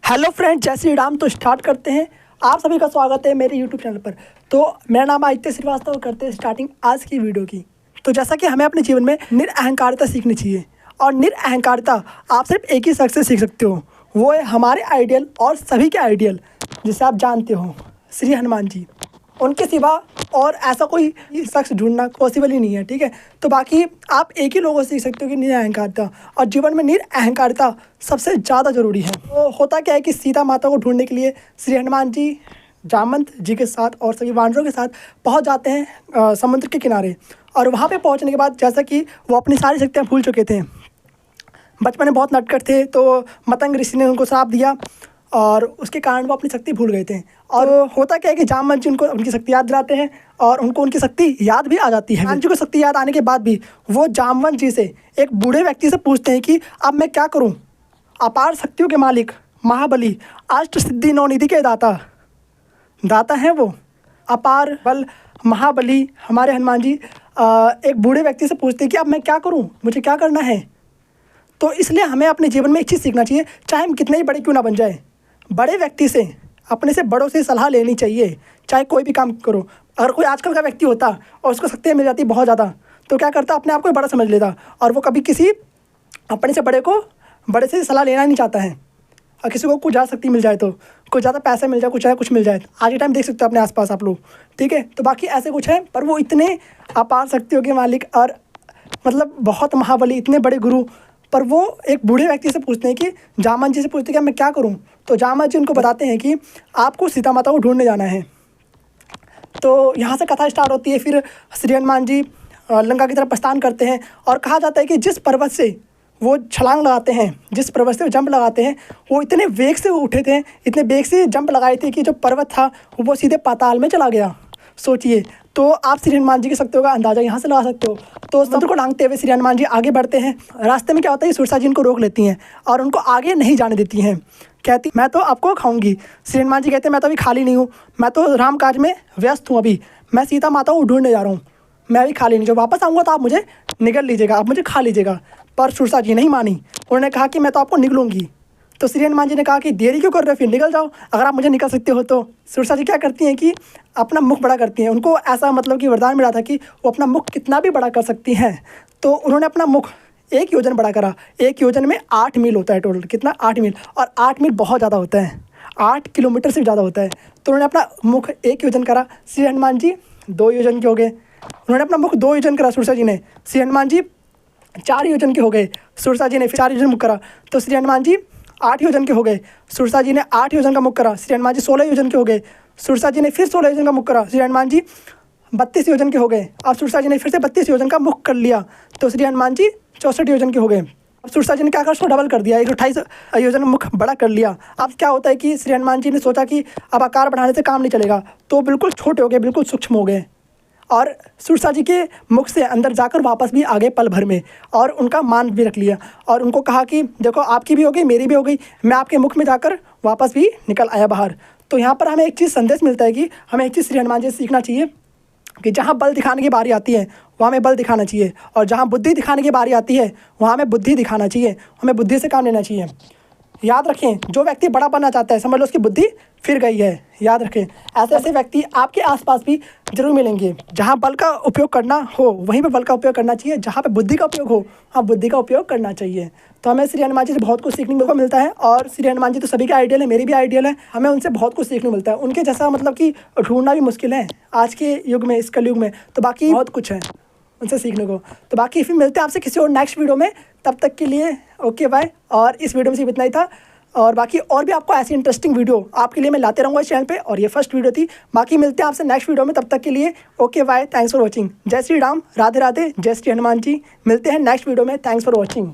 Hello friend, जय श्री राम। तो start करते हैं। आप सभी का स्वागत है मेरे यूट्यूब चैनल पर। तो मेरा नाम आदित्य श्रीवास्तव। करते हैं स्टार्टिंग आज की वीडियो की। तो जैसा कि हमें अपने जीवन में निरअहंकारता सीखनी चाहिए, और निरअहंकारता आप सिर्फ एक ही शख्स से सीख सकते हो, वो है हमारे आइडियल और सभी के आइडियल, जिसे आप जानते हो, श्री हनुमान जी। उनके सिवा और ऐसा कोई शख्स ढूंढना पॉसिबल ही नहीं है, ठीक है। तो बाकी आप एक ही लोगों से सीख सकते हो कि निरअहंकारता, और जीवन में निरअहंकारता सबसे ज़्यादा ज़रूरी है। तो होता क्या है कि सीता माता को ढूंढने के लिए श्री हनुमान जी जामवंत जी के साथ और सभी वानरों के साथ पहुंच जाते हैं समुद्र के किनारे। और वहाँ पे पहुँचने के बाद जैसा कि वो अपनी सारी शक्तियाँ भूल चुके थे, बचपन में बहुत नटखट थे, तो मतंग ऋषि ने उनको श्राप दिया और उसके कारण वो अपनी शक्ति भूल गए थे। और होता क्या है कि जामवंत जी उनको उनकी शक्ति याद दिलाते हैं, और उनको उनकी शक्ति याद भी आ जाती है। हनुमान जी को शक्ति याद आने के बाद भी वो जामवंत जी से, एक बूढ़े व्यक्ति से पूछते हैं कि अब मैं क्या करूं। अपार शक्तियों के मालिक महाबली, अष्ट सिद्धि नवनिधि के दाता हैं वो, अपार बल महाबली हमारे हनुमान जी एक बूढ़े व्यक्ति से पूछते हैं कि अब मैं क्या करूँ, मुझे क्या करना है। तो इसलिए हमें अपने जीवन में एक चीज़ सीखना चाहिए, चाहे हम कितने ही बड़े क्यों ना बन जाए, बड़े व्यक्ति से, अपने से बड़ों से सलाह लेनी चाहिए, चाहे कोई भी काम करो। अगर कोई आजकल का व्यक्ति होता और उसको शक्तियाँ मिल जाती बहुत ज़्यादा, तो क्या करता, अपने आप को बड़ा समझ लेता, और वो कभी किसी अपने से बड़े से सलाह लेना नहीं चाहता है। और किसी को कुछ ज़्यादा शक्ति मिल जाए, तो कुछ ज़्यादा पैसा मिल जाए, कुछ मिल जाए, आज के टाइम देख सकते हो अपने आसपास आप लोग, ठीक है। तो बाकी ऐसे कुछ है, पर वो इतने अपार शक्तियों के मालिक और मतलब बहुत महाबली, इतने बड़े गुरु, पर वो एक बूढ़े व्यक्ति से पूछते हैं कि जामवंत जी से पूछते हैं कि मैं क्या करूं। तो जामवंत जी उनको बताते हैं कि आपको सीता माता को ढूंढने जाना है। तो यहाँ से कथा स्टार्ट होती है। फिर श्री हनुमान जी लंका की तरफ प्रस्थान करते हैं, और कहा जाता है कि जिस पर्वत से वो छलांग लगाते हैं, जिस पर्वत से वो जंप लगाते हैं, वो इतने वेग से उठे थे, इतने वेग से जंप लगाए थे कि जो पर्वत था वो सीधे पाताल में चला गया। सोचिए, तो आप श्री हनुमान जी की शक्तियों का अंदाजा यहाँ से लगा सकते हो। तो समुद्र को लांघते हुए श्री हनुमान जी आगे बढ़ते हैं। रास्ते में क्या होता है कि सुरसा जी इनको रोक लेती हैं और उनको आगे नहीं जाने देती हैं। कहती मैं तो आपको खाऊंगी। श्री हनुमान जी कहते हैं मैं तो अभी खाली नहीं हूँ, मैं तो राम काज में व्यस्त हूँ, अभी मैं सीता माता को ढूंढने जा रहा हूँ, मैं अभी खाली नहीं, जब वापस आऊँगा तो आप मुझे निगल लीजिएगा, आप मुझे खा लीजिएगा। पर सुरसा जी नहीं मानी, उन्होंने कहा कि मैं तो आपको निगलूंगी। तो श्री हनुमान जी ने कहा कि देरी क्यों कर रहे हो, फिर निकल जाओ, अगर आप मुझे निकल सकते हो तो। सुरसा जी क्या करती हैं कि अपना मुख बड़ा करती हैं। उनको ऐसा मतलब कि वरदान मिला था कि वो अपना मुख कितना भी बड़ा कर सकती हैं। तो उन्होंने अपना मुख 1 योजन बड़ा करा। 1 योजन में 8 मील होता है टोटल, कितना, 8 मील, और 8 मील बहुत ज़्यादा होता है, 8 किलोमीटर से ज़्यादा होता है। तो उन्होंने अपना मुख 1 योजन करा, श्री हनुमान जी 2 योजन के हो गए। उन्होंने अपना मुख 2 योजन करा सुरसा जी ने, श्री हनुमान जी 4 योजन के हो गए। सुरसा जी ने फिर 4 योजन मुख करा, तो श्री हनुमान जी 8 योजन के हो गए। सुरसा जी ने 8 योजन का मुख करा, श्री हनुमान जी 16 योजन के हो गए। सुरसा जी ने फिर 16 योजन का मुख करा, श्री हनुमान जी 32 योजन के हो गए। अब सुरसा जी ने फिर से 32 योजन का मुख कर लिया, तो श्री हनुमान जी 64 योजन के हो गए। अब सुरसा जी ने क्या कर, उसको डबल कर दिया, 128 योजन का मुख बड़ा कर लिया। अब क्या होता है कि श्री हनुमान जी ने सोचा कि अब आकार बढ़ाने से काम नहीं चलेगा, तो बिल्कुल छोटे हो गए, बिल्कुल सूक्ष्म हो गए, और सुरसा जी के मुख से अंदर जाकर वापस भी आ गए पल भर में, और उनका मान भी रख लिया, और उनको कहा कि देखो आपकी भी हो गई, मेरी भी हो गई, मैं आपके मुख में जाकर वापस भी निकल आया बाहर। तो यहाँ पर हमें एक चीज़ संदेश मिलता है कि हमें एक चीज़ श्री हनुमान जी से सीखना चाहिए कि जहाँ बल दिखाने की बारी आती है वहाँ हमें बल दिखाना चाहिए, और जहाँ बुद्धि दिखाने की बारी आती है वहाँ हमें बुद्धि दिखाना चाहिए, हमें बुद्धि से काम लेना चाहिए। याद रखें, जो व्यक्ति बड़ा बनना चाहता है, समझ लो उसकी बुद्धि फिर गई है। याद रखें, ऐसे व्यक्ति आपके आसपास भी जरूर मिलेंगे। जहाँ बल का उपयोग करना हो वहीं पे बल का उपयोग करना चाहिए, जहाँ पे बुद्धि का उपयोग हो हाँ बुद्धि का उपयोग करना चाहिए। तो हमें श्री हनुमान जी से बहुत कुछ सीखने को मिलता है, और श्री हनुमान जी तो सभी के आइडियल है, मेरी भी आइडियल है। हमें उनसे बहुत कुछ सीखने को मिलता है, उनके जैसा मतलब कि ढूंढना भी मुश्किल है आज के युग में, इस कलयुग में। तो बाकी बहुत कुछ है उनसे सीखने को। तो बाकी फिर मिलते हैं आपसे किसी और नेक्स्ट वीडियो में, तब तक के लिए ओके बाय। और इस वीडियो में सिर्फ इतना ही था, और बाकी और भी आपको ऐसी इंटरेस्टिंग वीडियो आपके लिए मैं लाते रहूँगा इस चैनल पे, और ये फर्स्ट वीडियो थी। बाकी मिलते हैं आपसे नेक्स्ट वीडियो में, तब तक के लिए okay bye, thanks for watching. जय श्री राम, राधे राधे, जय श्री हनुमान जी। मिलते हैं नेक्स्ट वीडियो में, थैंक्स फॉर वॉचिंग।